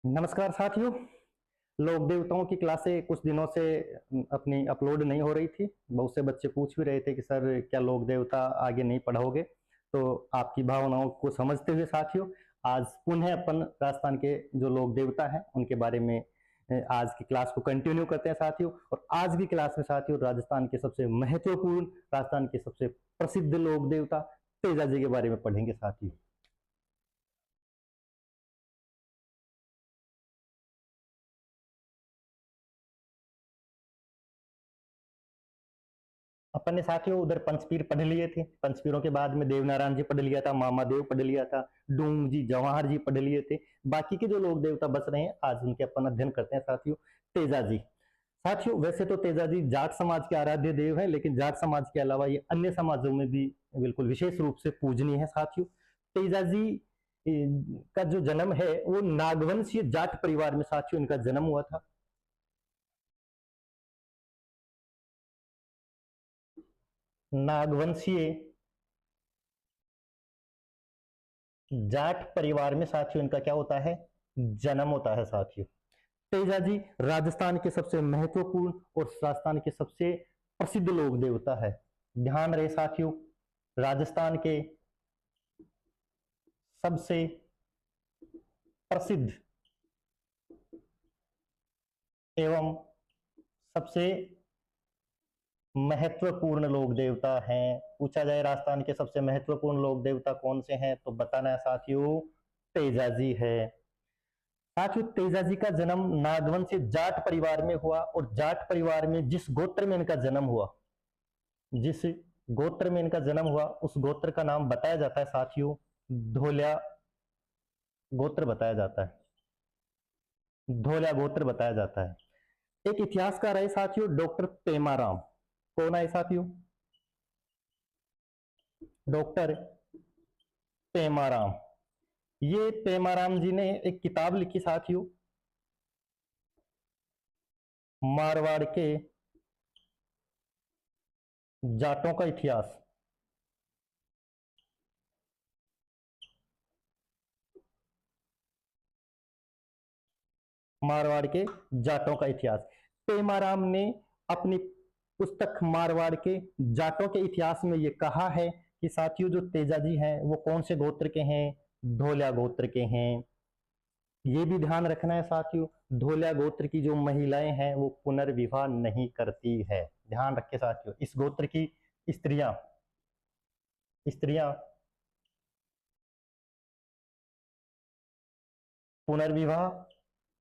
नमस्कार साथियों। लोक देवताओं की क्लासें कुछ दिनों से अपनी अपलोड नहीं हो रही थी। बहुत से बच्चे पूछ भी रहे थे कि सर क्या लोक देवता आगे नहीं पढ़ाओगे। तो आपकी भावनाओं को समझते हुए साथियों, आज पुनः अपन राजस्थान के जो लोक देवता हैं उनके बारे में आज की क्लास को कंटिन्यू करते हैं साथियों। और आज की क्लास में साथियों राजस्थान के सबसे महत्वपूर्ण, राजस्थान के सबसे प्रसिद्ध लोक देवता तेजा जी के बारे में पढ़ेंगे साथियों। अपन ने साथियों उधर पंचपीर पढ़ लिए थे। पंचपीरों के बाद में देवनारायण जी पढ़ लिया था, मामादेव पढ़ लिया था, डूंग जी, जवाहर जी पढ़ लिए थे। बाकी के जो लोक देवता बच रहे हैं आज उनके अपन अध्ययन करते हैं साथियों। तेजा जी साथियों, वैसे तो तेजा जी जाट समाज के आराध्य देव है, लेकिन जाट समाज के अलावा ये अन्य समाजों में भी बिल्कुल विशेष रूप से पूजनीय है साथियों। तेजा जी का जो जन्म है वो नागवंशीय जाट परिवार में साथियों इनका जन्म हुआ था। नागवंशीय जाट परिवार में साथियों इनका क्या होता है, जन्म होता है साथियों। तेजा जी राजस्थान के सबसे महत्वपूर्ण और राजस्थान के सबसे प्रसिद्ध लोक देवता है। ध्यान रहे साथियों, राजस्थान के सबसे प्रसिद्ध एवं सबसे महत्वपूर्ण लोक देवता हैं। पूछा जाए राजस्थान के सबसे महत्वपूर्ण लोक देवता कौन से हैं तो बताना है साथियों, तेजा जी है। साथियों तेजा जी का जन्म नागवंश से जाट परिवार में हुआ, और जाट परिवार में जिस गोत्र में इनका जन्म हुआ, जिस गोत्र में इनका जन्म हुआ उस गोत्र का नाम बताया जाता है साथियों, धोलिया गोत्र बताया जाता है। धोलिया गोत्र बताया जाता है। एक इतिहासकार है साथियों, डॉक्टर पेमाराम। कौन है साथियों? डॉक्टर पेमाराम। ये पेमाराम जी ने एक किताब लिखी साथियों, मारवाड़ के जाटों का इतिहास। मारवाड़ के जाटों का इतिहास। पेमाराम ने अपनी पुस्तक मारवाड़ के जाटों के इतिहास में ये कहा है कि साथियों जो तेजा जी हैं वो कौन से गोत्र के हैं, धोलिया गोत्र के हैं। ये भी ध्यान रखना है साथियों, धोलिया गोत्र की जो महिलाएं हैं वो पुनर्विवाह नहीं करती है। ध्यान रखे साथियों, इस गोत्र की स्त्रियां स्त्रियां पुनर्विवाह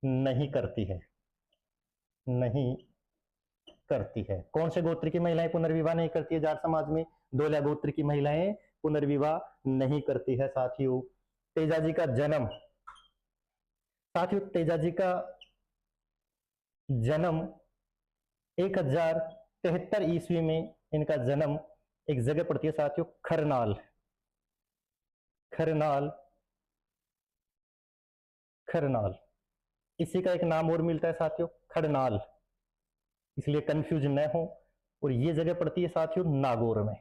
नहीं करती है, नहीं करती है। कौन से गोत्र की महिलाएं पुनर्विवाह नहीं करती है जाट समाज में? धोलिया गोत्र की महिलाएं पुनर्विवाह नहीं करती है साथियों। तेजा जी का जन्म, साथियों तेजा जी का जन्म 1073 ईस्वी में इनका जन्म एक जगह पड़ती है साथियों, खरनाल। खरनाल खरनाल इसी का एक नाम और मिलता है साथियों, खड़नाल, इसलिए कंफ्यूज न हो। और ये जगह पड़ती है साथियों नागौर में।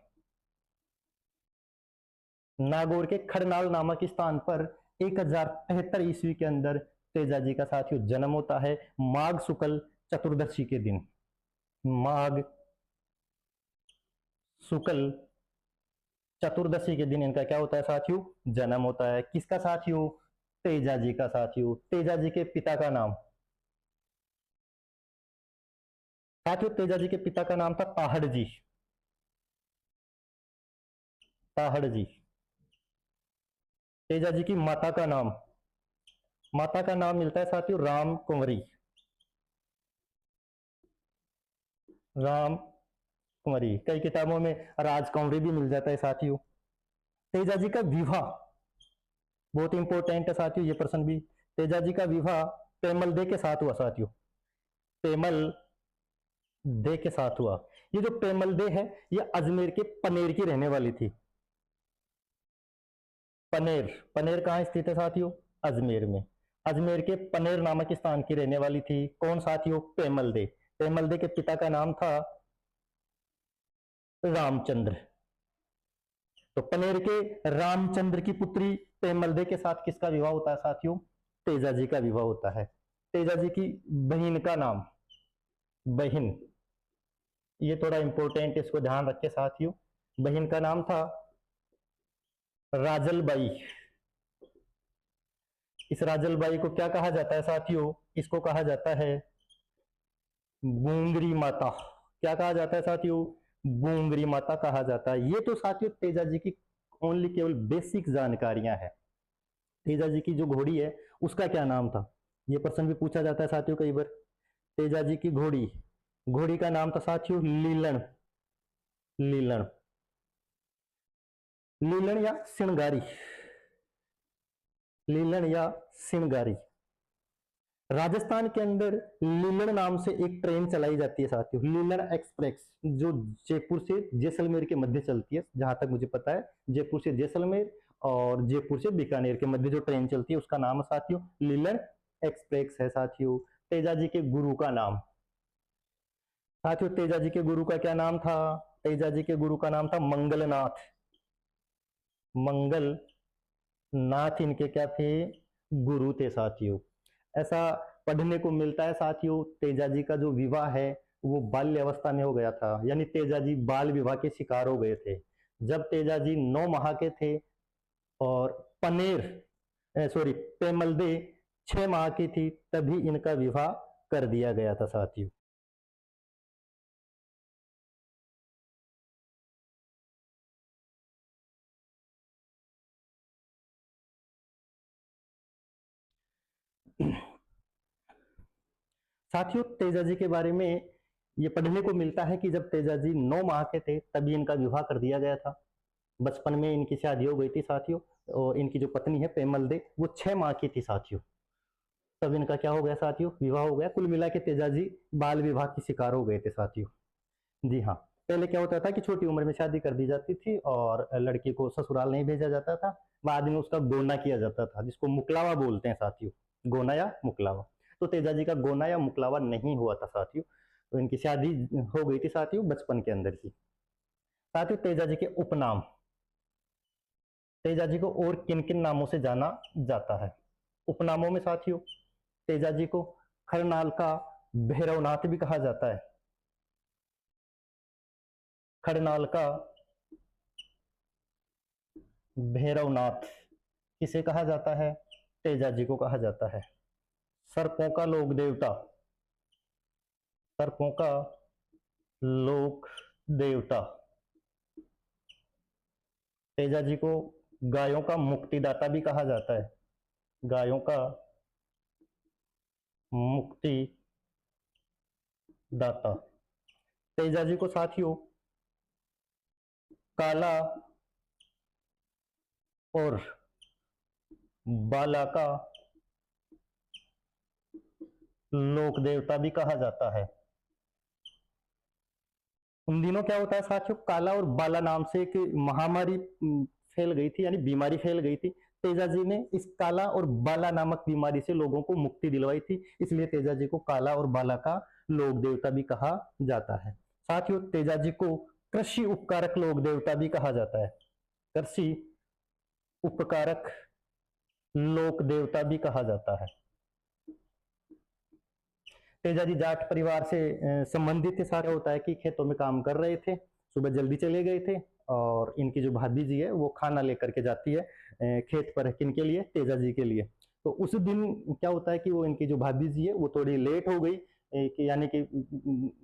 नागौर के खड़नाल नामक स्थान पर 1073 ईस्वी के अंदर तेजा जी का साथियों जन्म होता है, माघ शुक्ल चतुर्दशी के दिन। माघ शुक्ल चतुर्दशी के दिन इनका क्या होता है साथियों, जन्म होता है। किसका साथियों? तेजा जी का साथियों। तेजा जी के पिता का नाम, साथियों तेजा जी के पिता का नाम था ताहड़ जी। ताहड़ जी। तेजा जी की माता का नाम, माता का नाम मिलता है साथियों राम कुंवरी। राम कुंवरी, कई किताबों में राजकुंवरी भी मिल जाता है साथियों। तेजा जी का विवाह बहुत इंपॉर्टेंट है साथियों, ये प्रश्न भी। तेजा जी का विवाह पेमल दे के साथ हुआ साथियों, पेमल दे के साथ हुआ। ये जो पेमल दे है ये अजमेर के पनेर की रहने वाली थी। पनेर, पनेर कहाँ स्थित है साथियों? अजमेर में। अजमेर के पनेर नामक स्थान की रहने वाली थी। कौन साथियों? पेमल दे। पेमल दे के पिता का नाम था रामचंद्र। तो पनेर के रामचंद्र की पुत्री पेमल दे के साथ किसका विवाह होता है साथियों? तेजा जी का विवाह होता है। तेजा जी की बहन का नाम, बहन, ये थोड़ा इंपॉर्टेंट, इसको ध्यान रखे साथियों। बहन का नाम था राजलबाई। इस राजलबाई को क्या कहा जाता है साथियों? इसको कहा जाता है बूंगरी माता। क्या कहा जाता है साथियों? बूंगरी माता कहा जाता है। ये तो साथियों तेजा जी की ओनली केवल बेसिक जानकारियां हैं। तेजा जी की जो घोड़ी है उसका क्या नाम था, ये प्रश्न भी पूछा जाता है साथियों कई बार। तेजा जी की घोड़ी, घोड़ी का नाम था साथियों लीलन। लीलन, लीलन या सिंगारी, लीलन या सिंगारी। राजस्थान के अंदर लीलन नाम से एक ट्रेन चलाई जाती है साथियों, लीलन एक्सप्रेस, जो जयपुर से जैसलमेर के मध्य चलती है। जहां तक मुझे पता है जयपुर से जैसलमेर और जयपुर से बीकानेर के मध्य जो ट्रेन चलती है उसका नाम है साथियों लीलन एक्सप्रेस है साथियों। तेजा जी के गुरु का नाम, साथियों तेजा जी के गुरु का क्या नाम था? तेजा जी के गुरु का नाम था मंगलनाथ। मंगल नाथ इनके क्या थे? गुरु थे साथियों। ऐसा पढ़ने को मिलता है साथियों तेजा जी का जो विवाह है वो बाल्य अवस्था में हो गया था, यानी तेजा जी बाल विवाह के शिकार हो गए थे। जब तेजा जी 9 माह के थे और पेमलदे 6 माह की थी, तभी इनका विवाह कर दिया गया था साथियों। साथियों तेजा जी के बारे में ये पढ़ने को मिलता है कि जब तेजा जी 9 माह के थे तभी इनका विवाह कर दिया गया था। बचपन में इनकी शादी हो गई थी साथियों, और इनकी जो पत्नी है पेमल दे वो 6 माह की थी साथियों, तब इनका क्या हो गया साथियों? विवाह हो गया। कुल मिला के तेजा जी बाल विवाह के शिकार हो गए थे साथियों। जी हाँ, पहले क्या होता था कि छोटी उम्र में शादी कर दी जाती थी और लड़की को ससुराल नहीं भेजा जाता था, बाद में उसका गोना किया जाता था, जिसको मुकलावा बोलते हैं साथियों, गोना या मुकलावा। तो तेजा जी का गोना या मुकलावा नहीं हुआ था साथियों, तो इनकी शादी हो गई थी साथियों बचपन के अंदर ही। साथियों तेजा जी के उपनाम, तेजा जी को और किन किन नामों से जाना जाता है? उपनामों में साथियों तेजा जी को खरनाल का भैरवनाथ भी कहा जाता है। खरनाल का भैरवनाथ किसे कहा जाता है? तेजा जी को कहा जाता है। सर्पों का लोक देवता, सर्पों का लोक देवता, तेजा जी को गायों का मुक्तिदाता भी कहा जाता है। गायों का मुक्ति दाता। तेजा जी को साथियों काला और बाला का लोक देवता भी कहा जाता है। उन दिनों क्या होता है साथियों, काला और बाला नाम से एक महामारी फैल गई थी, यानी बीमारी फैल गई थी। तेजा जी ने इस काला और बाला नामक बीमारी से लोगों को मुक्ति दिलवाई थी, इसलिए तेजा जी को काला और बाला का लोक देवता भी कहा जाता है। साथियों तेजा जी को कृषि उपकारक लोक देवता भी कहा जाता है। कृषि उपकारक लोक देवता भी कहा जाता है। तेजा जी जाट परिवार से संबंधित थे। सारा होता है कि खेतों में काम कर रहे थे, सुबह जल्दी चले गए थे और इनकी जो भाभी जी है वो खाना लेकर के जाती है खेत पर। किनके लिए? तेजा जी के लिए। तो उस दिन क्या होता है कि वो इनकी जो भाभी जी है वो थोड़ी लेट हो गई, यानी कि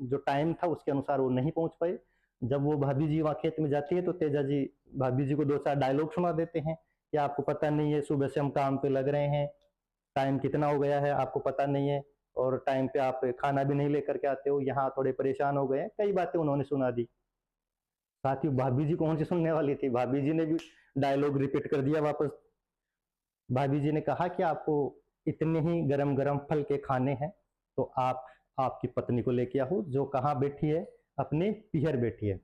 जो टाइम था उसके अनुसार वो नहीं पहुंच पाए। जब वो भाभी जी वहाँ खेत में जाती है तो तेजा जी भाभी जी को 2-4 डायलॉग सुना देते हैं कि आपको पता नहीं है सुबह से हम काम पे लग रहे हैं, टाइम कितना हो गया है आपको पता नहीं है, और टाइम पे आप खाना भी नहीं लेकर के आते हो, यहाँ थोड़े परेशान हो गए हैं। कई बातें उन्होंने सुना दी। साथियों भाभी जी कौन सी सुनने वाली थी, भाभी जी ने भी डायलॉग रिपीट कर दिया वापस। भाभी जी ने कहा कि आपको इतने ही गरम गरम फल के खाने हैं तो आप आपकी पत्नी को लेके आओ, जो कहाँ बैठी है? अपने पीहर बैठी है।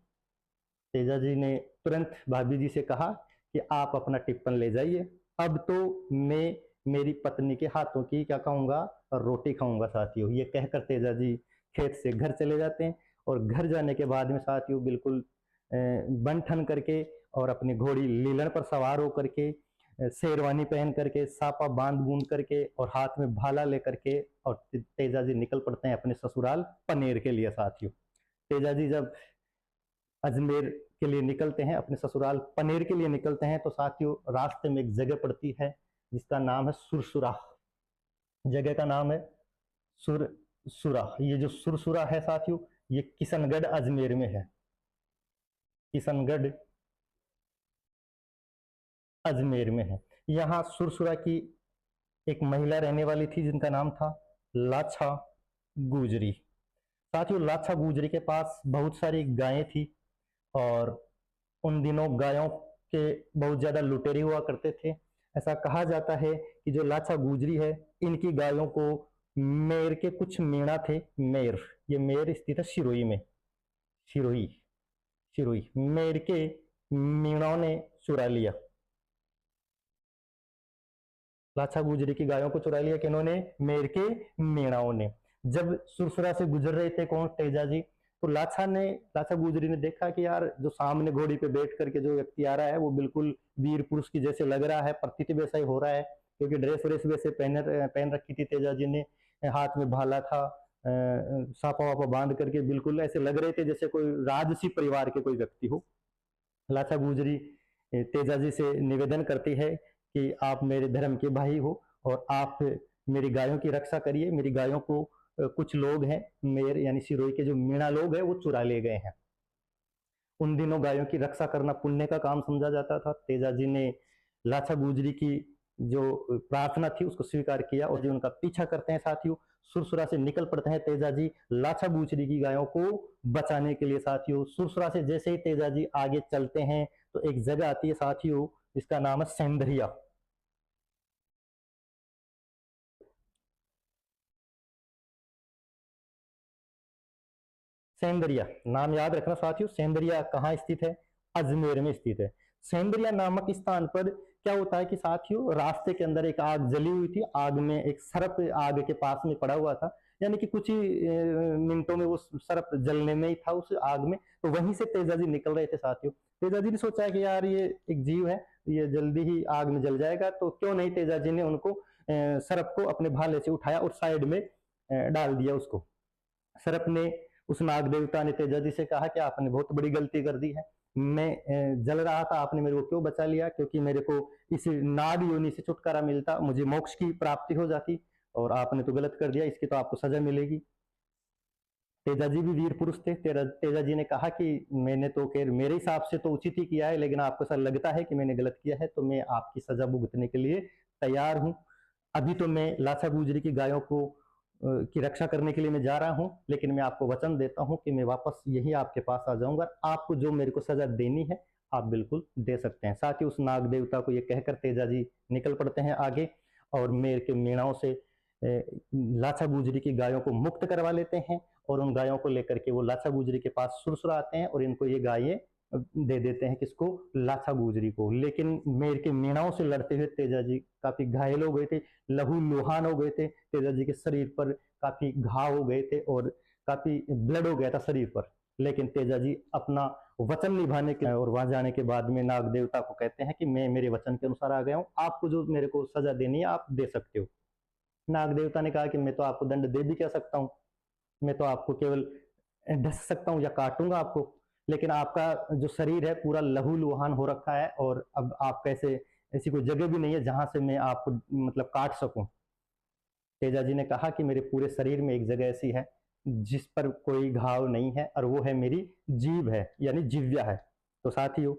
तेजा जी ने तुरंत भाभी जी से कहा कि आप अपना टिप्पण ले जाइए, अब तो मैं मेरी पत्नी के हाथों की क्या खाऊंगा? रोटी खाऊंगा। साथियों ये कहकर तेजा जी खेत से घर चले जाते हैं और घर जाने के बाद में साथियों बिल्कुल बन ठन करके और अपनी घोड़ी लीलन पर सवार होकर के शेरवानी पहन करके, सापा बांध बूंद करके और हाथ में भाला लेकर के, और तेजाजी निकल पड़ते हैं अपने ससुराल पनेर के लिए साथियों। तेजाजी जब अजमेर के लिए निकलते हैं, अपने ससुराल पनेर के लिए निकलते हैं, तो साथियों रास्ते में एक जगह पड़ती है जिसका नाम है सुरसुरा। जगह का नाम है सुरसुरा। ये जो सुरसुरा है साथियों, ये किशनगढ़ अजमेर में है। किशनगढ़ अजमेर में है। यहाँ सुरसुरा की एक महिला रहने वाली थी जिनका नाम था लाछा गुजरी। साथियों लाछा गुजरी के पास बहुत सारी गायें थी, और उन दिनों गायों के बहुत ज्यादा लुटेरे हुआ करते थे। ऐसा कहा जाता है कि जो लाछा गुजरी है, इनकी गायों को मेर के कुछ मीणा थे। मेर, ये मेर स्थित है सिरोही में। सिरोही, सिरोही मेर के मीणाओं ने चुरा लिया। लाछा गुजरी की गायों को चुरा लिया किन्होंने? मेर के मीणाओं ने। जब सुरसुरा से गुजर रहे थे कौन? तेजाजी। तो लाछा गुजरी ने देखा कि यार जो सामने घोड़ी पे बैठ करके जो व्यक्ति आ रहा है वो बिल्कुल वीर पुरुष की जैसे लग रहा है, प्रतीत वैसा ही हो रहा है, क्योंकि ड्रेस व्रेस वैसे पहन रखी थी तेजाजी ने, हाथ में भाला था, सापा वापा बांध करके बिल्कुल ऐसे लग रहे थे जैसे कोई राजसी परिवार के कोई व्यक्ति हो। लाछा गुजरी तेजाजी से निवेदन करती है कि आप मेरे धर्म के भाई हो और आप मेरी गायों की रक्षा करिए। मेरी गायों को कुछ लोग हैं, मेरे यानी सिरोही के जो मीणा लोग हैं वो चुरा ले गए हैं। उन दिनों गायों की रक्षा करना पुण्य का काम समझा जाता था। तेजाजी ने लाछा गुजरी की जो प्रार्थना थी उसको स्वीकार किया और जो उनका पीछा करते हैं साथियों। सुरसुरा से निकल पड़ते हैं तेजाजी लाछा गुजरी की गायों को बचाने के लिए साथियों। सुरसुरा से जैसे ही तेजाजी आगे चलते हैं तो एक जगह आती है साथियों, जिसका नाम है सेंधरिया। सेंधरिया नाम याद रखना साथियों। सेंधरिया कहाँ स्थित है? अजमेर में स्थित है। सेंधरिया नामक स्थान पर क्या होता है कि साथियों रास्ते के अंदर एक आग जली हुई थी। आग में एक सर्प आग के पास में पड़ा हुआ था, यानी कि कुछ ही मिनटों में वो सर्प जलने में ही था उस आग में। तो वहीं से तेजाजी निकल रहे थे साथियों। तेजाजी ने सोचा कि यार ये एक जीव है, ये जल्दी ही आग में जल जाएगा, तो क्यों नहीं तेजाजी ने उनको सर्प को अपने भाले से उठाया और साइड में डाल दिया उसको। सर्प ने, उस नाग देवता ने तेजाजी से कहा कि आपने बहुत बड़ी गलती कर दी है। मैं जल रहा था, आपने मेरे को क्यों बचा लिया? क्योंकि मेरे को इस नाग योनि से छुटकारा मिलता, मुझे मोक्ष की प्राप्ति हो जाती, और आपने तो गलत कर दिया, इसकी तो आपको सजा मिलेगी। तेजाजी भी वीर पुरुष थे। तेजाजी ने कहा कि मैंने तो खैर मेरे हिसाब से तो उचित ही किया है, लेकिन आपको ऐसा लगता है कि मैंने गलत किया है, तो मैं आपकी सजा भुगतने के लिए तैयार हूं। अभी तो मैं लाछा गुजरी की गायों को की रक्षा करने के लिए मैं जा रहा हूं, लेकिन मैं आपको वचन देता हूं कि मैं वापस यही आपके पास आ जाऊंगा। आपको जो मेरे को सजा देनी है आप बिल्कुल दे सकते हैं। साथ ही उस नाग देवता को ये कहकर तेजाजी निकल पड़ते हैं आगे, और मेर के मीणाओं से लाछा गुजरी की गायों को मुक्त करवा लेते हैं, और उन गायों को लेकर के वो लाछा गुजरी के पास सुरसुरा आते हैं और इनको ये गायें दे देते हैं। किसको? लाछा गुजरी को। लेकिन मेर के मीणाओं से लड़ते हुए तेजाजी काफी घायल हो गए थे, लहू लुहान हो गए थे, तेजाजी के शरीर पर काफी घाव हो गए थे और काफी ब्लड हो गया था शरीर पर। लेकिन तेजाजी अपना वचन निभाने के और वहां जाने के बाद में नाग देवता को कहते हैं कि मैं मेरे वचन के अनुसार आ गया हूँ, आपको जो मेरे को सजा देनी है आप दे सकते हो। नाग देवता ने कहा कि मैं तो आपको दंड दे भी क्या सकता हूँ, मैं तो आपको केवल ढस सकता हूँ या काटूंगा आपको, लेकिन आपका जो शरीर है पूरा लहू लुहान हो रखा है, और अब आप कैसे, ऐसी कोई जगह भी नहीं है जहां से मैं आपको मतलब काट सकूं। तेजाजी ने कहा कि मेरे पूरे शरीर में एक जगह ऐसी है जिस पर कोई घाव नहीं है, और वो है मेरी जीभ है, यानी जिव्या है। तो साथियों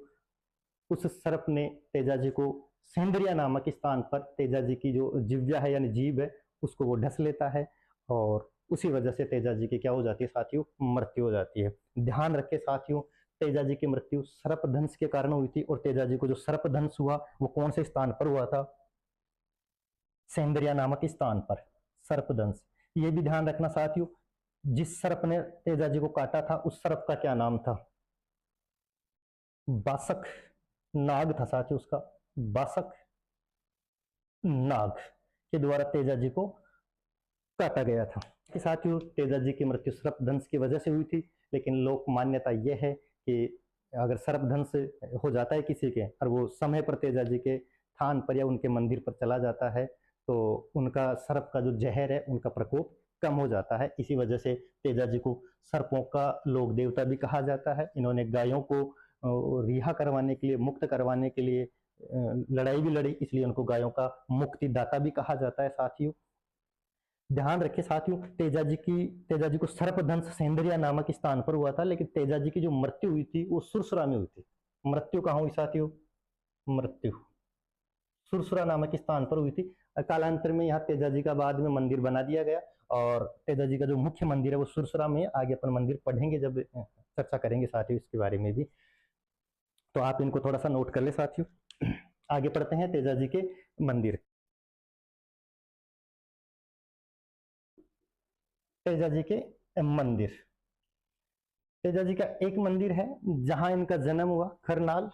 उस सर्प ने तेजाजी को सेंधरिया नामक स्थान पर, तेजाजी की जो जिव्या है यानी जीभ है, उसको वो ढस लेता है, और उसी वजह से तेजाजी की क्या हो जाती है साथियों? मृत्यु हो जाती है। ध्यान रखे साथियों, तेजाजी की मृत्यु सर्पदंश के कारण हुई थी, और तेजाजी को जो सर्पदंश हुआ वो कौन से स्थान पर हुआ था? सेंधरिया नामक स्थान पर सर्पदंश। ये भी ध्यान रखना साथियों, जिस सर्प ने तेजाजी को काटा था उस सर्प का क्या नाम था? बासक नाग था साथियों उसका। बासक नाग के द्वारा तेजाजी को काटा गया था। कि साथियों तेजाजी की मृत्यु सर्पदंश की वजह से हुई थी, लेकिन लोक मान्यता यह है कि अगर सर्पदंश हो जाता है किसी के और वो समय पर तेजाजी के स्थान पर या उनके मंदिर पर चला जाता है तो उनका सर्प का जो जहर है उनका प्रकोप कम हो जाता है। इसी वजह से तेजा जी को सर्पों का लोक देवता भी कहा जाता है। इन्होंने गायों को रिहा करवाने के लिए, मुक्त करवाने के लिए लड़ाई भी लड़ी, इसलिए उनको गायों का मुक्तिदाता भी कहा जाता है। साथियों ध्यान रखिए साथियों, तेजा जी को सर्पदंश सेंद्रिया नामक स्थान पर हुआ था, लेकिन तेजा जी की जो मृत्यु हुई थी वो सुरसुरा में हुई थी। मृत्यु कहाँ हुई साथियों? मृत्यु सुरसुरा नामक स्थान पर हुई थी। कालांतर में यहाँ तेजा जी का बाद में मंदिर बना दिया गया और तेजा जी का जो मुख्य मंदिर है वो सुरसुरा में। आगे अपन मंदिर पढ़ेंगे जब चर्चा करेंगे साथियों इसके बारे में भी, तो आप इनको थोड़ा सा नोट कर ले साथियों। आगे पढ़ते हैं तेजा जी के मंदिर। तेजा जी के मंदिर, तेजा जी का एक मंदिर है जहां इनका जन्म हुआ, खरनाल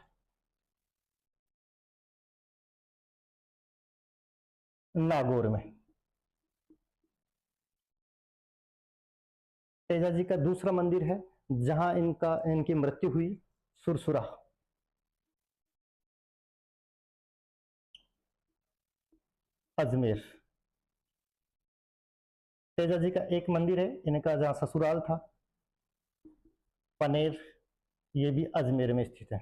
नागौर में। तेजा जी का दूसरा मंदिर है जहां इनकी मृत्यु हुई, सुरसुरा, अजमेर। तेजा जी का एक मंदिर है इनका जहां ससुराल था, पनेर, ये भी अजमेर में स्थित है।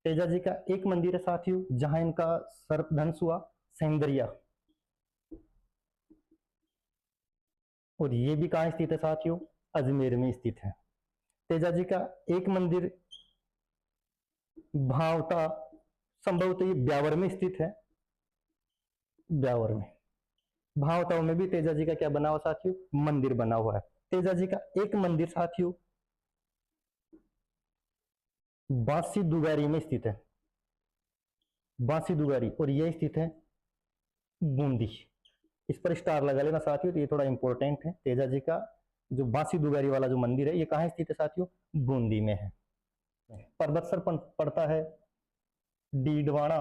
तेजा जी का एक मंदिर है साथियों जहां इनका सर्पदंश हुआ, सेंदरिया, और ये भी कहां स्थित है साथियों? अजमेर में स्थित है। तेजा जी का एक मंदिर भावता, संभवतः ये ब्यावर में स्थित है, ब्यावर में। भावताओं में भी तेजा जी का क्या बना हुआ साथियों? मंदिर बना हुआ है। तेजा जी का एक मंदिर साथियों बांसी दुगारी में स्थित है, बांसी दुगारी, और यह स्थित है बूंदी। इस पर स्टार लगा लेना साथियों, तो ये थोड़ा इंपॉर्टेंट है। तेजा जी का जो बांसी दुगारी वाला जो मंदिर है ये कहाँ स्थित है साथियों? बूंदी में है। परबतसर पड़ता है डीडवाना,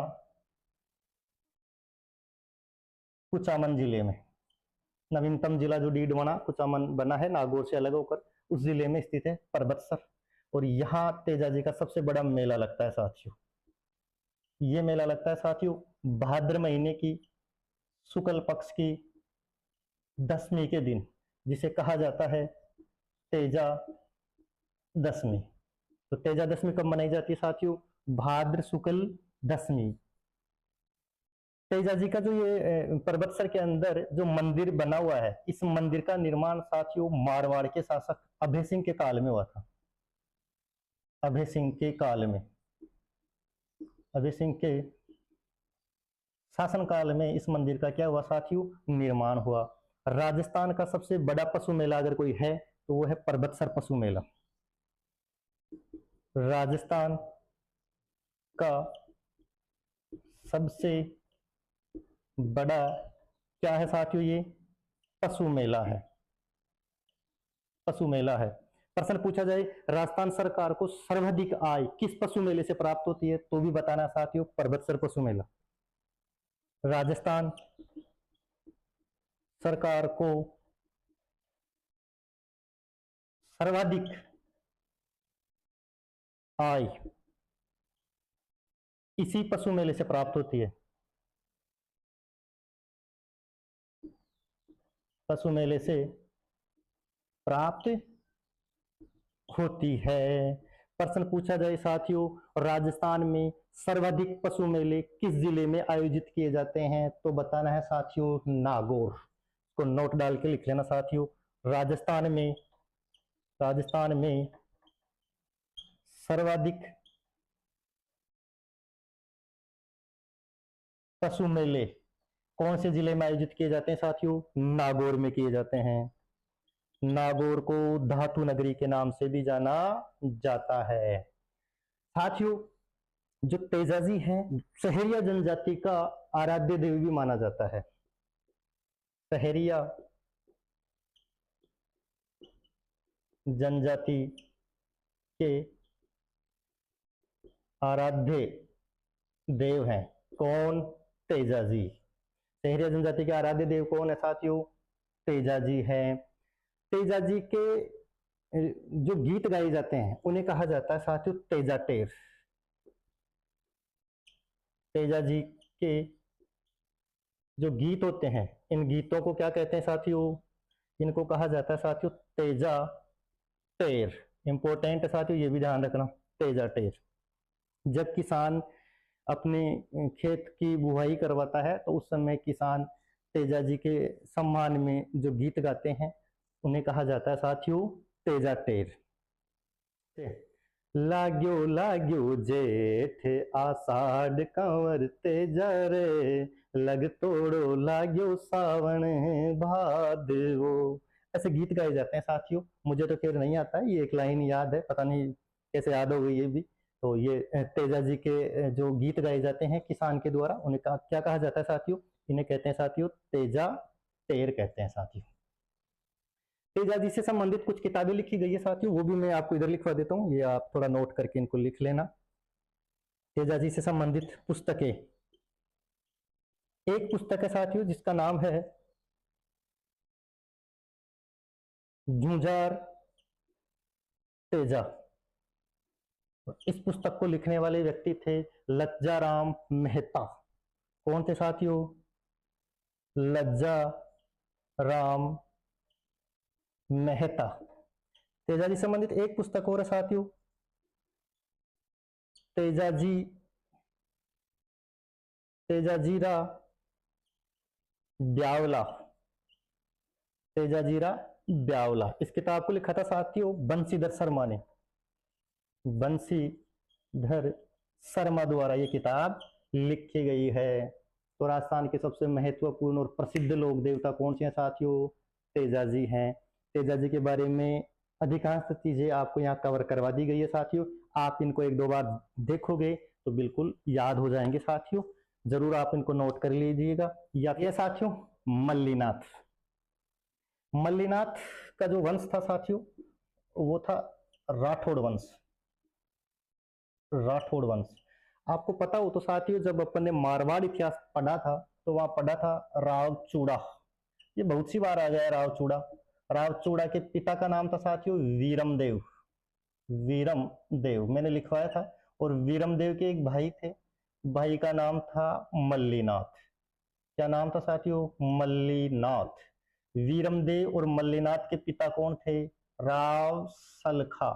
कुचामन जिले में। नवीनतम जिला जो डीडवाना कुचामन बना है नागौर से अलग होकर, उस जिले में स्थित है परबतसर। और यहाँ तेजा जी का सबसे बड़ा मेला लगता है साथियों। ये मेला लगता है साथियों भाद्र महीने की शुक्ल पक्ष की दशमी के दिन, जिसे कहा जाता है तेजा दशमी। तो तेजा दशमी कब मनाई जाती है साथियों? भाद्र शुक्ल दशमी। तेजा जी का जो ये परबतसर के अंदर जो मंदिर बना हुआ है, इस मंदिर का निर्माण साथियों मारवाड़ के शासक अभय सिंह के काल में हुआ था। अभय सिंह के काल में, अभय सिंह के शासन काल में इस मंदिर का क्या हुआ साथियों? निर्माण हुआ। राजस्थान का सबसे बड़ा पशु मेला अगर कोई है तो वो है परबतसर पशु मेला। राजस्थान का सबसे बड़ा क्या है साथियों? ये पशु मेला है, पशु मेला है। प्रश्न पूछा जाए राजस्थान सरकार को सर्वाधिक आय किस पशु मेले से प्राप्त होती है, तो भी बताना साथियों परबतसर पशु मेला। राजस्थान सरकार को सर्वाधिक आय इसी पशु मेले से प्राप्त होती है, पशु मेले से प्राप्त होती है। प्रश्न पूछा जाए साथियों राजस्थान में सर्वाधिक पशु मेले किस जिले में आयोजित किए जाते हैं, तो बताना है साथियों नागौर। को नोट डाल के लिख लेना साथियों। राजस्थान में सर्वाधिक पशु मेले कौन से जिले में आयोजित किए जाते हैं साथियों? नागौर में किए जाते हैं। नागौर को धातु नगरी के नाम से भी जाना जाता है। साथियों जो तेजाजी हैं सहरिया जनजाति का आराध्य देव भी माना जाता है। सहरिया जनजाति के आराध्य देव हैं कौन? तेजाजी। सहरिया जनजाति के आराध्य देव कौन है साथियों? तेजाजी हैं। तेजाजी के जो गीत गाए जाते हैं उन्हें कहा जाता है साथियों तेजा टेर। तेजाजी के जो गीत होते हैं, इन गीतों को क्या कहते हैं साथियों? इनको कहा जाता है साथियों तेजा टेर। इंपॉर्टेंट है साथियों, ये भी ध्यान रखना, तेजा टेर। जब किसान अपने खेत की बुआई करवाता है तो उस समय किसान तेजा जी के सम्मान में जो गीत गाते हैं उन्हें कहा जाता है साथियों तेजा टेर। लाग्यो लाग्यो जेठ आषाढ़ कंवर तेजा रे, लग तोड़ो लाग्यो सावन भादवो। ऐसे गीत गाए जाते हैं साथियों। मुझे तो खैर नहीं आता है, ये एक लाइन याद है, पता नहीं कैसे याद हो गई ये भी। तो ये तेजा जी के जो गीत गाए जाते हैं किसान के द्वारा, उन्हें क्या कहा जाता है साथियों? इन्हें कहते हैं साथियों तेजा टेर कहते हैं साथियों। तेजा जी से संबंधित कुछ किताबें लिखी गई है साथियों, वो भी मैं आपको इधर लिखवा देता हूँ, ये आप थोड़ा नोट करके इनको लिख लेना। तेजा जी से संबंधित पुस्तकें, एक पुस्तक है साथियों जिसका नाम है जूझार तेजा। इस पुस्तक को लिखने वाले व्यक्ति थे लज्जा राम मेहता। कौन थे साथियों? लज्जा राम मेहता। तेजा जी संबंधित एक पुस्तक और है साथियों, तेजाजीरा ब्यावला। तेजाजीरा ब्यावला, इस किताब को लिखा था साथियों बंशीधर शर्मा ने। बंशीधर शर्मा द्वारा ये किताब लिखी गई है। तो राजस्थान के सबसे महत्वपूर्ण और प्रसिद्ध लोक देवता कौन से हैं साथियों? तेजा जी हैं। तेजा जी के बारे में अधिकांश चीजें आपको यहाँ कवर करवा दी गई है साथियों। आप इनको एक दो बार देखोगे तो बिल्कुल याद हो जाएंगे साथियों, जरूर आप इनको नोट कर लीजिएगा। या ये साथियों मल्लीनाथ। मल्लीनाथ का जो वंश था साथियों वो था राठौड़ वंश। राठौड़ वंश आपको पता हो तो साथियों, जब अपन ने मारवाड़ इतिहास पढ़ा था तो वहां पढ़ा था रावचूड़ा। ये बहुत सी बार आ गया रावचूड़ा। रावचूड़ा के पिता का नाम था साथियों वीरमदेव। वीरमदेव मैंने लिखवाया था। और वीरमदेव के एक भाई थे, भाई का नाम था मल्लीनाथ। क्या नाम था साथियों? मल्लीनाथ। वीरमदेव और मल्लीनाथ के पिता कौन थे? राव सलखा।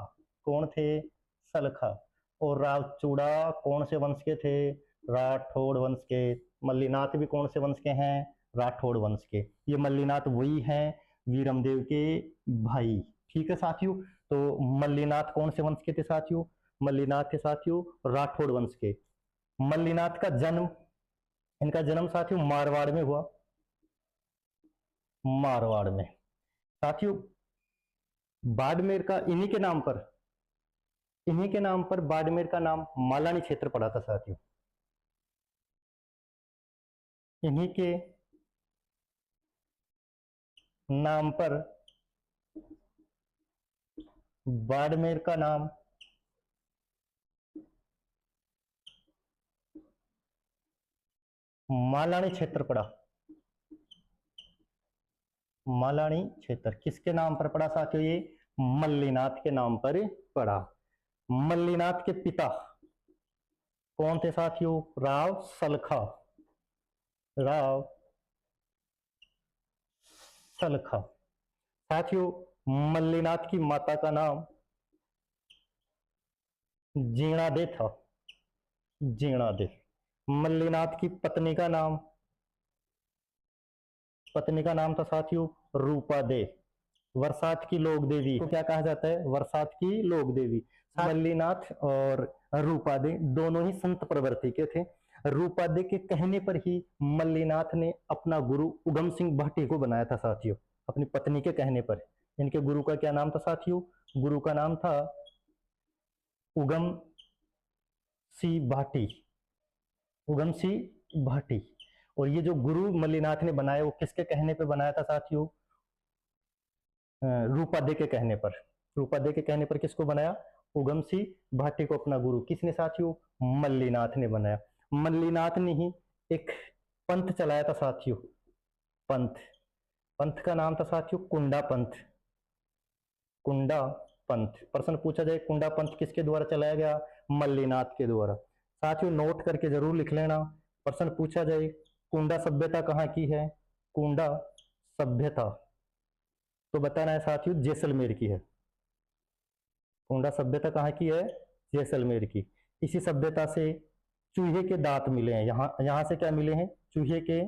कौन थे? सलखा। और रावचूड़ा कौन से वंश के थे? राठौड़ वंश के। मल्लीनाथ भी कौन से वंश के हैं? राठौड़ वंश के। ये मल्लीनाथ वही हैं वीरमदेव के भाई। ठीक है साथियों, तो मल्लीनाथ कौन से वंश के थे साथियों? मल्लीनाथ थे साथियों राठौड़ वंश के। मल्लीनाथ का जन्म, इनका जन्म साथियों मारवाड़ में हुआ। मारवाड़ में साथियों बाड़मेर का इन्हीं के नाम पर, इन्हीं के नाम पर बाड़मेर का नाम मालानी क्षेत्र पड़ा था साथियों। इन्हीं के नाम पर बाड़मेर का नाम मालानी क्षेत्र पड़ा। मालानी क्षेत्र किसके नाम पर पड़ा साथियों? ये मल्लीनाथ के नाम पर पड़ा। मल्लीनाथ के पिता कौन थे साथियों? राव सलखा। राव सलखा। साथियों मल्लीनाथ की माता का नाम जीणादे था। जीणादे। मल्लीनाथ की पत्नी का नाम था साथियों रूपा दे। वर्षात की लोक देवी को क्या कहा जाता है? वर्षात की लोक देवी। मल्लीनाथ और रूपा दे दोनों ही संत प्रवृत्ति के थे। रूपा दे के कहने पर ही मल्लीनाथ ने अपना गुरु उगम सिंह भाटी को बनाया था साथियों, अपनी पत्नी के कहने पर। इनके गुरु का क्या नाम था साथियों? गुरु का नाम था उगम सिंह भाटी। उगम सिंह भाटी। और ये जो गुरु मल्लीनाथ ने बनाया वो किसके कहने पर बनाया था साथियों? रूपा दे के कहने पर। रूपा दे के कहने पर किसको बनाया? उगम सिंह भाटी को अपना गुरु। किसने साथियों? मल्लीनाथ ने बनाया। मल्लीनाथ ने ही एक पंथ चलाया था साथियों। पंथ, पंथ का नाम था साथियों कुंडा पंथ। कुंडा पंथ। प्रश्न पूछा जाए कुंडा पंथ किसके द्वारा चलाया गया? मल्लीनाथ के द्वारा। साथियों नोट करके जरूर लिख लेना, प्रश्न पूछा जाए कुंडा सभ्यता कहाँ की है, कुंडा सभ्यता, तो बताना है साथियों जैसलमेर की है। कुंडा सभ्यता कहाँ की है, जैसलमेर की। इसी सभ्यता से चूहे के दांत मिले हैं, यहाँ से क्या मिले हैं, चूहे के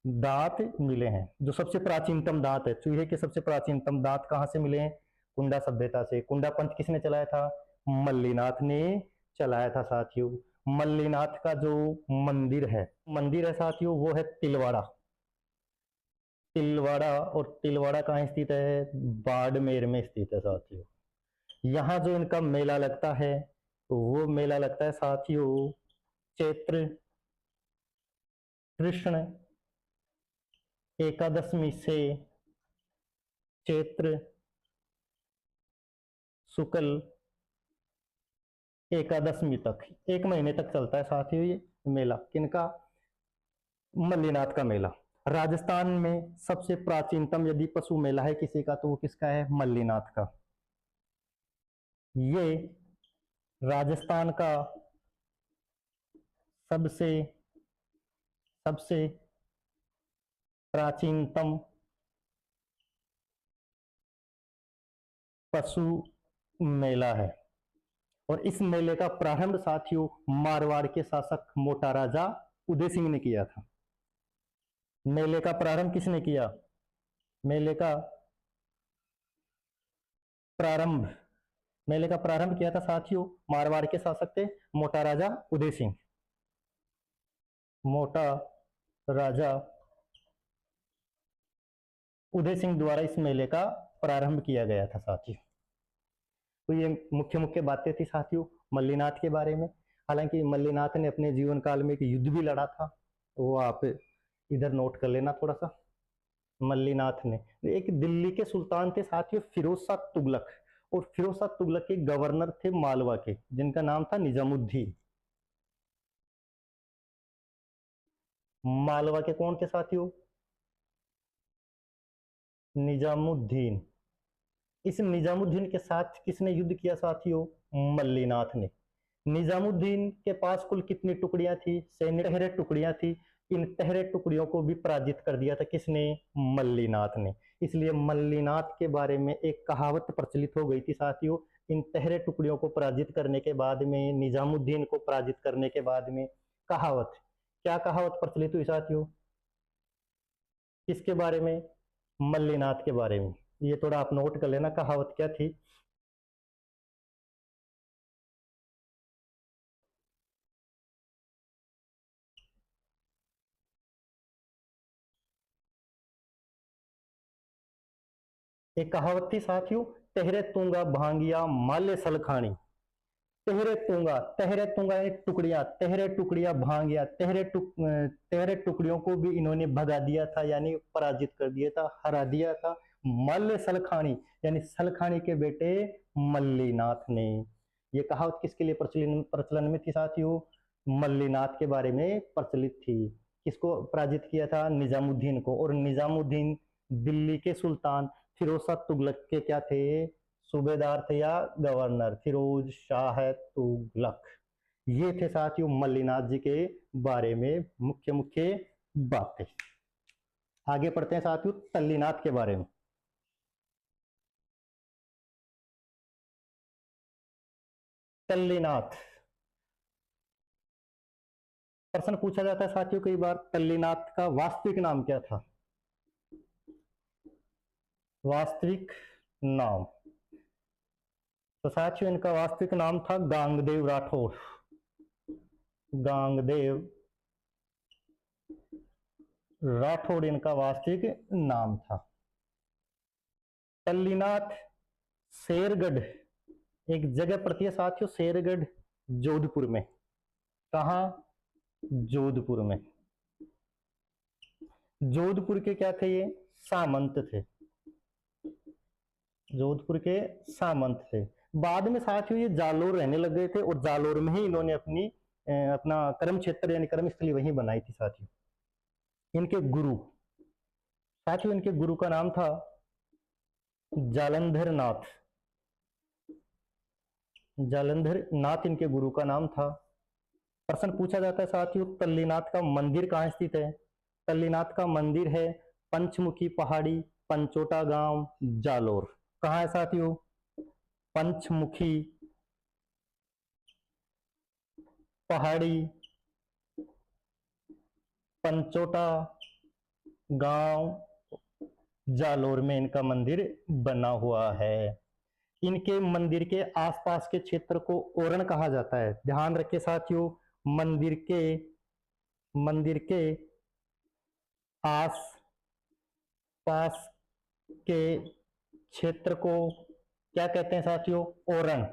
दांत मिले हैं। जो सबसे प्राचीनतम दांत है, चूहे के सबसे प्राचीनतम दांत कहाँ से मिले हैं, कुंडा सभ्यता से। कुंडा पंथ किसने चलाया था, मल्लीनाथ ने चलाया था साथियों। मल्लीनाथ का जो मंदिर है साथियों, वो है तिलवाड़ा। तिलवाड़ा, और तिलवाड़ा कहाँ स्थित है, बाड़मेर में स्थित है साथियों। यहाँ जो इनका मेला लगता है, वो मेला लगता है साथियों चैत्र कृष्ण एकादशमी से चैत्र शुक्ल एकादशमी तक, 1 महीने तक चलता है साथियों ये मेला। किनका, मल्लीनाथ का मेला। राजस्थान में सबसे प्राचीनतम यदि पशु मेला है किसी का, तो वो किसका है, मल्लीनाथ का। ये राजस्थान का सबसे प्राचीनतम पशु मेला है। और इस मेले का प्रारंभ साथियों मारवाड़ के शासक मोटा राजा उदय सिंह ने किया था। मेले का प्रारंभ किसने किया, मेले का प्रारंभ किया था साथियों मारवाड़ के शासक थे मोटा राजा उदय सिंह। मोटा राजा उदय सिंह द्वारा इस मेले का प्रारंभ किया गया था साथियों। तो ये मुख्य मुख्य बातें थी साथियों मल्लीनाथ के बारे में। हालांकि मल्लीनाथ ने अपने जीवन काल में एक युद्ध भी लड़ा था, वो आप इधर नोट कर लेना थोड़ा सा। मल्लीनाथ ने, एक दिल्ली के सुल्तान थे साथियों फिरोज शाह तुगलक, और फिरोज शाह तुगलक के गवर्नर थे मालवा के, जिनका नाम था निजामुद्दीन। मालवा के कौन थे साथियों, निजामुद्दीन। इस निजामुद्दीन के साथ किसने युद्ध किया साथियों, मल्लीनाथ ने। निजामुद्दीन के पास कुल कितनी टुकड़ियां थी, सैन्य 13 टुकड़ियां थी। इन 13 टुकड़ियों को भी पराजित कर दिया था किसने, मल्लीनाथ ने। इसलिए मल्लीनाथ के बारे में एक कहावत प्रचलित हो गई थी साथियों। इन 13 टुकड़ियों को पराजित करने के बाद में, निजामुद्दीन को पराजित करने के बाद में कहावत, क्या कहावत प्रचलित हुई साथियों, किसके बारे में, मल्लीनाथ के बारे में। ये थोड़ा आप नोट कर लेना कहावत क्या थी। एक कहावत थी साथियों, तहरे तुंगा भांगिया माले सलखानी। तहरे तुंगा यानी टुकड़ियां, तहरे टुकड़ियां भांगिया, तहरे टुकड़ियों को भी इन्होंने भगा दिया था, यानी पराजित कर दिया था, हरा दिया था। मल्ल सलखानी यानी सलखानी के बेटे मल्लीनाथ ने। ये कहावत किसके लिए प्रचलन में थी साथियों, मल्लीनाथ के बारे में प्रचलित थी। किसको पराजित किया था, निजामुद्दीन को। और निजामुद्दीन दिल्ली के सुल्तान फिरोज शाह तुगलक के क्या थे, सूबेदार थे या गवर्नर, फिरोज शाह तुगलक। ये थे साथियों मल्लीनाथ जी के बारे में मुख्य मुख्य बातें। आगे पढ़ते हैं साथियों तल्लीनाथ के बारे में। तल्लीनाथ, प्रश्न पूछा जाता है साथियों कई बार, तल्लीनाथ का वास्तविक नाम क्या था। वास्तविक नाम, तो साथियों इनका वास्तविक नाम था गांगदेव राठौर। गांगदेव राठौर इनका वास्तविक नाम था। तल्लीनाथ शेरगढ़ एक जगह पड़ती है साथियों, शेरगढ़ जोधपुर में। कहा, जोधपुर में। जोधपुर के क्या थे, ये सामंत थे। जोधपुर के सामंत थे। बाद में साथियों ये जालोर रहने लग गए थे, और जालोर में ही इन्होंने अपना कर्म क्षेत्र यानी कर्मस्थली वहीं बनाई थी साथियों। इनके गुरु, साथियों इनके गुरु का नाम था जालंधर नाथ। जालंधर नाथ इनके गुरु का नाम था। प्रश्न पूछा जाता है साथियों, तल्लीनाथ का मंदिर कहाँ स्थित है? तल्लीनाथ का मंदिर है पंचमुखी पहाड़ी, पंचोटा गांव, जालोर। कहाँ है साथियों? पंचमुखी पहाड़ी, पंचोटा गांव, जालोर में इनका मंदिर बना हुआ है। इनके मंदिर के आसपास के क्षेत्र को ओरण कहा जाता है। ध्यान रखिए साथियों, मंदिर के आस पास के क्षेत्र को क्या कहते हैं साथियों? ओरण।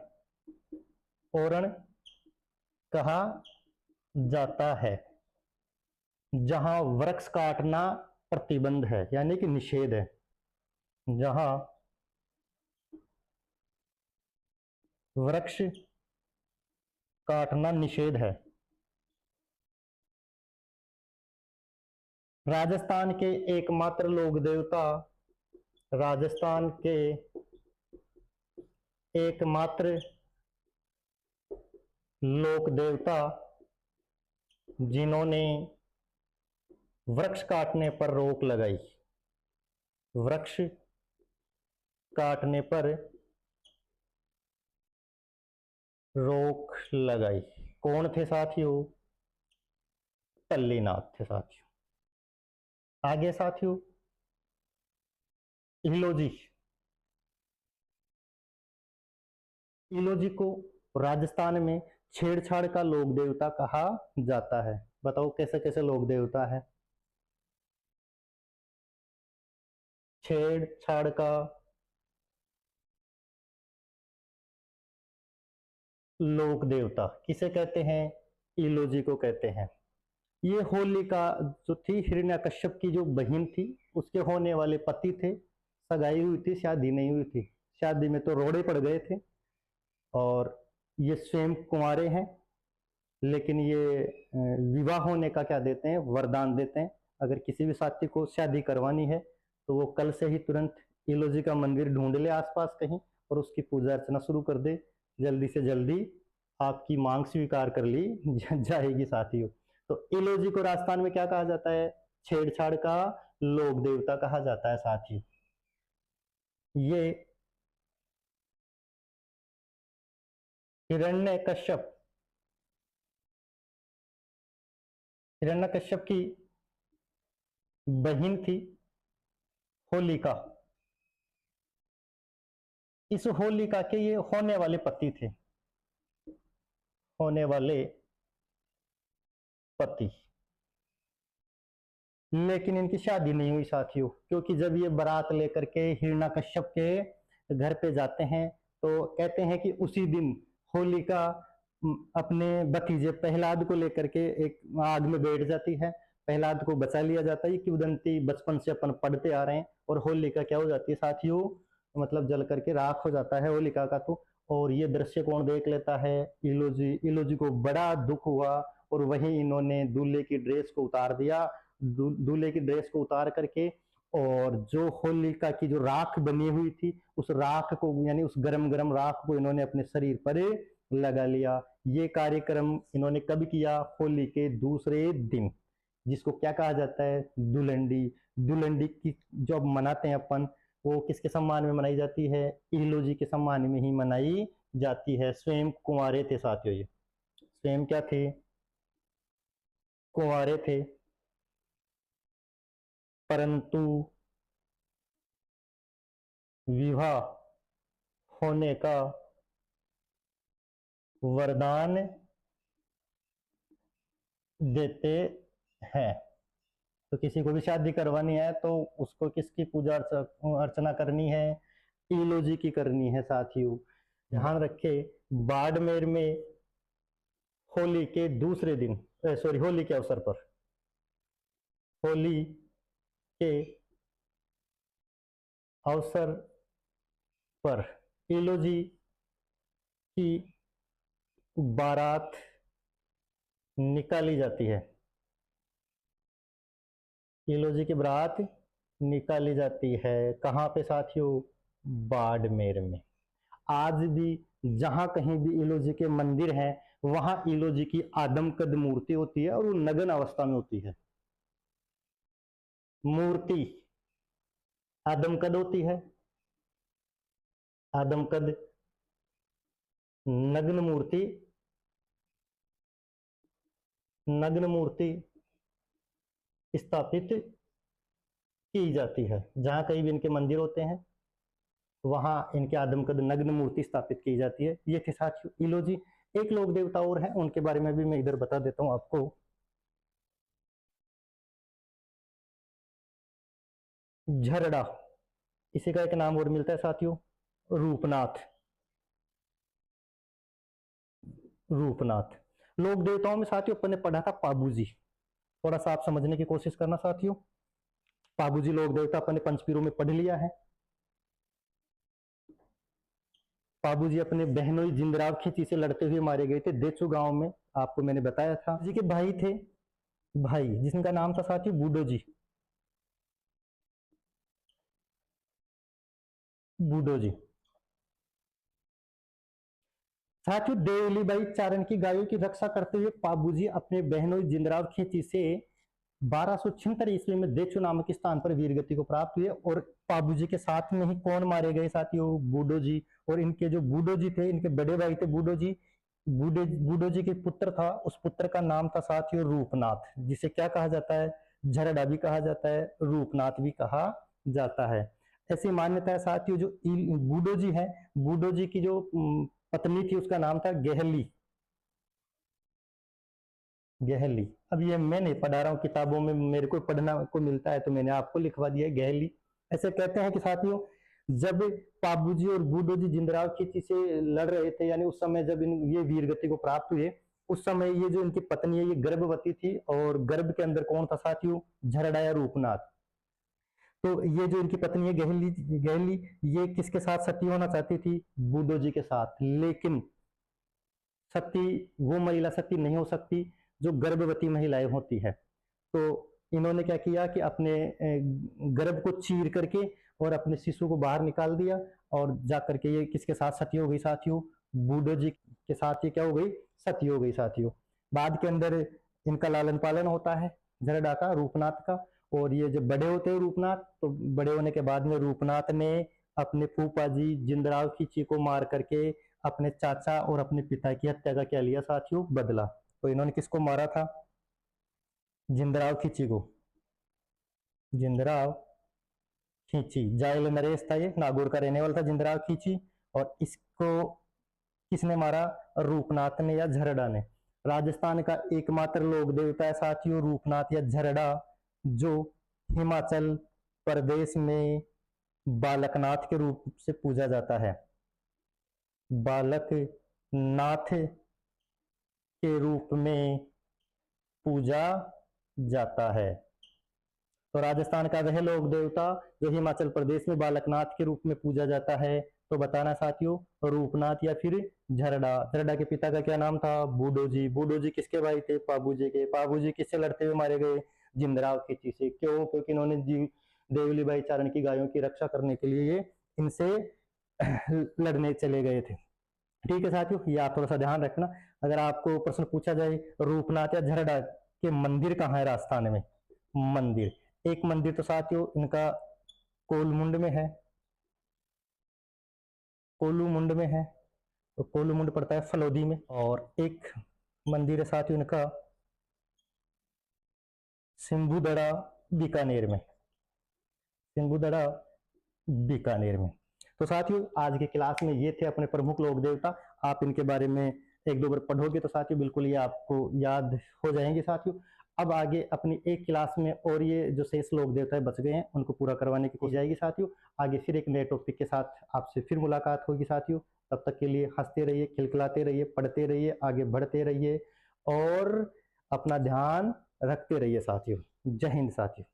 ओरण कहा जाता है जहां वृक्ष काटना प्रतिबंध है, यानी कि निषेध है। जहां वृक्ष काटना निषेध है। राजस्थान के एकमात्र लोक देवता, राजस्थान के एकमात्र लोक देवता जिन्होंने वृक्ष काटने पर रोक लगाई, वृक्ष काटने पर रोक लगाई, कौन थे साथियों? तल्लीनाथ थे साथियों। आगे साथियों, इलोजी। इलोजी को राजस्थान में छेड़छाड़ का लोक देवता कहा जाता है। बताओ कैसे कैसे लोक देवता है? छेड़छाड़ का लोक देवता किसे कहते हैं? इलोजी को कहते हैं। ये होलिका जो थी, हिरण्यकश्यप की जो बहन थी, उसके होने वाले पति थे। सगाई हुई थी, शादी नहीं हुई थी। शादी में तो रोड़े पड़ गए थे और ये स्वयं कुंवारे हैं, लेकिन ये विवाह होने का क्या देते हैं? वरदान देते हैं। अगर किसी भी साथी को शादी करवानी है तो वो कल से ही तुरंत इलोजी का मंदिर ढूंढ ले आसपास कहीं और उसकी पूजा अर्चना शुरू कर दे। जल्दी से जल्दी आपकी मांग स्वीकार कर ली जाएगी साथियों। तो इलोजी को राजस्थान में क्या कहा जाता है? छेड़छाड़ का लोक देवता कहा जाता है साथियों। ये हिरण्यकश्यप की बहन थी होलिका। इस होलिका के ये होने वाले पति थे, होने वाले पति, लेकिन इनकी शादी नहीं हुई साथियों। क्योंकि जब ये बारात लेकर के हिरण्यकश्यप के घर पे जाते हैं तो कहते हैं कि उसी दिन होलिका अपने भतीजे प्रहलाद को लेकर के एक आग में बैठ जाती है। प्रहलाद को बचा लिया जाता है। किंवदंती बचपन से अपन पढ़ते आ रहे हैं। और होलिका क्या हो जाती है साथियों? मतलब जल करके राख हो जाता है होलिका का। तो और ये दृश्य कौन देख लेता है? इलोजी। इलोजी को बड़ा दुख हुआ और वही इन्होंने दूल्हे की ड्रेस को उतार दिया। दूल्हे की ड्रेस को उतार करके और जो होलिका की जो राख बनी हुई थी, उस राख को, यानी उस गरम गरम राख को इन्होंने अपने शरीर पर लगा लिया। ये कार्यक्रम इन्होंने कब किया? होली के दूसरे दिन, जिसको क्या कहा जाता है? दुलंडी। दुलंडी की जो अब मनाते हैं अपन, वो किसके सम्मान में मनाई जाती है? इलोजी के सम्मान में ही मनाई जाती है। स्वयं कुंवारे थे साथियों। ये स्वयं क्या थे? कुंवारे थे, परंतु विवाह होने का वरदान देते हैं। तो किसी को भी शादी करवानी है तो उसको किसकी पूजा अर्चना करनी है? इलोजी की करनी है साथियों। ध्यान रखे, बाड़मेर में होली के दूसरे दिन, सॉरी, होली के अवसर पर, होली के अवसर पर इलोजी की बारात निकाली जाती है। इलोजी की बारात निकाली जाती है। कहाँ पे साथियों? बाड़मेर में। आज भी जहां कहीं भी इलोजी के मंदिर हैं वहां ईलो जी की आदमकद मूर्ति होती है और वो नग्न अवस्था में होती है। मूर्ति आदमकद होती है, आदमकद नग्न मूर्ति, नग्न मूर्ति स्थापित की जाती है। जहां कहीं भी इनके मंदिर होते हैं वहां इनके आदमकद नग्न मूर्ति स्थापित की जाती है। ये थे साथियों ईलो जी। एक लोक देवता और हैं, उनके बारे में भी मैं इधर बता देता हूं आपको। झरड़ा, इसी का एक नाम और मिलता है साथियों, रूपनाथ। रूपनाथ लोक देवताओं में साथियों अपन ने पढ़ा था पाबूजी। थोड़ा सा आप समझने की कोशिश करना साथियों। पाबूजी लोक देवता अपन ने पंचपीरों में पढ़ लिया है। पाबूजी अपने बहनोई जिंदराव खींची से लड़ते हुए मारे गए थे देचू गांव में, आपको मैंने बताया था। जी के भाई थे, भाई जिनका नाम था साथियों बूडो जी। बूडो जी साथियों देवली बाई चारण की गायों की रक्षा करते हुए पाबूजी अपने बहनोई जिंदराव खींची से 1276 ईस्वी में देचू नामक स्थान पर वीरगति को प्राप्त हुए। और पाबूजी के साथ में ही कौन मारे गए साथियों, बूडो जी। और इनके जो बूडो जी थे, इनके बड़े भाई थे बूडो जी। बूडो जी के पुत्र था, उस पुत्र का नाम था साथियों रूपनाथ, जिसे क्या कहा जाता है, झरड़ा भी कहा जाता है, रूपनाथ भी कहा जाता है। ऐसी मान्यता है साथियों। जो बूडो जी है, बूडो जी की जो पत्नी थी उसका नाम था गहली। गहली, अब ये मैं नहीं पढ़ा रहा हूँ, किताबों में मेरे को पढ़ना को मिलता है तो मैंने आपको लिखवा दिया है गहली। ऐसे कहते हैं कि साथियों जब पाबूजी और बूडो जी जिंदराव खींची से लड़ रहे थे, यानी उस समय जब ये वीरगति को प्राप्त हुए, उस समय ये जो इनकी पत्नी है ये गर्भवती थी। और गर्भ के अंदर कौन था साथियों, झरड़ा या रूपनाथ। तो ये जो इनकी पत्नी है गहली, गहली ये किसके साथ सती होना चाहती थी, बूडो जी के साथ। लेकिन सती वो महिला सती नहीं हो सकती जो गर्भवती महिलाएं होती है। तो इन्होंने क्या किया कि अपने गर्भ को चीर करके और अपने शिशु को बाहर निकाल दिया और जाकर के ये किसके साथ सती हो गई साथियों, बूडो जी के साथ ये क्या हो गई, सती हो गई साथियों। बाद के अंदर इनका लालन पालन होता है झरड़ा का, रूपनाथ का। और ये जब बड़े होते हैं रूपनाथ, तो बड़े होने के बाद में रूपनाथ ने अपने फूफा जी जिंदराव खींची को मार करके अपने चाचा और अपने पिता की हत्या का क्या लिया साथियों, बदला। तो इन्होंने किसको मारा था, जिंदराव खींची को। जिंदराव खींची जायल नरेश था, ये नागौर का रहने वाला था जिंदराव खींची। और इसको किसने मारा, रूपनाथ ने या झरड़ा ने। राजस्थान का एकमात्र लोक देवता है साथियों रूपनाथ या झरड़ा, जो हिमाचल प्रदेश में बालकनाथ के रूप से पूजा जाता है। बालकनाथ के रूप में पूजा जाता है। तो राजस्थान का वह लोक देवता जो हिमाचल प्रदेश में बालकनाथ के रूप में पूजा जाता है, तो बताना साथियों रूपनाथ या फिर झरड़ा। झरड़ा के पिता का क्या नाम था, बूडो जी। बूडो जी किसके भाई थे, पाबूजी के। पाबूजी किससे लड़ते हुए मारे गए, जिंदराव खींची से। क्यों, क्योंकि इन्होंने देवली बाई चारण की गायों की रक्षा करने के लिए इनसे लड़ने चले गए थे। ठीक है साथियों, ये आप थोड़ा सा ध्यान रखना। अगर आपको प्रश्न पूछा जाए रूपनाथ या झरड़ा के मंदिर कहाँ है राजस्थान में, मंदिर, एक मंदिर तो साथियों इनका कोलमुंड में है, कोलूमुंड में है, तो कोलूमुंड पड़ता है फलोदी में। और एक मंदिर है साथियों इनका सिंबुदड़ा बीकानेर में, सिंबुदड़ा बीकानेर में। तो साथियों आज के क्लास में ये थे अपने प्रमुख लोक देवता। आप इनके बारे में एक दो बार पढ़ोगे तो साथियों बिल्कुल ये आपको याद हो जाएंगे साथियों। अब आगे अपनी एक क्लास में और ये जो शेष लोक देवता बच गए हैं उनको पूरा करवाने की कोशिश जाएगी साथियों। आगे फिर एक नए टॉपिक के साथ आपसे फिर मुलाकात होगी साथियों। तब तक के लिए हंसते रहिए, खिलखिलाते रहिए, पढ़ते रहिए, आगे बढ़ते रहिए और अपना ध्यान रखते रहिए साथियों। जय हिंद साथियों।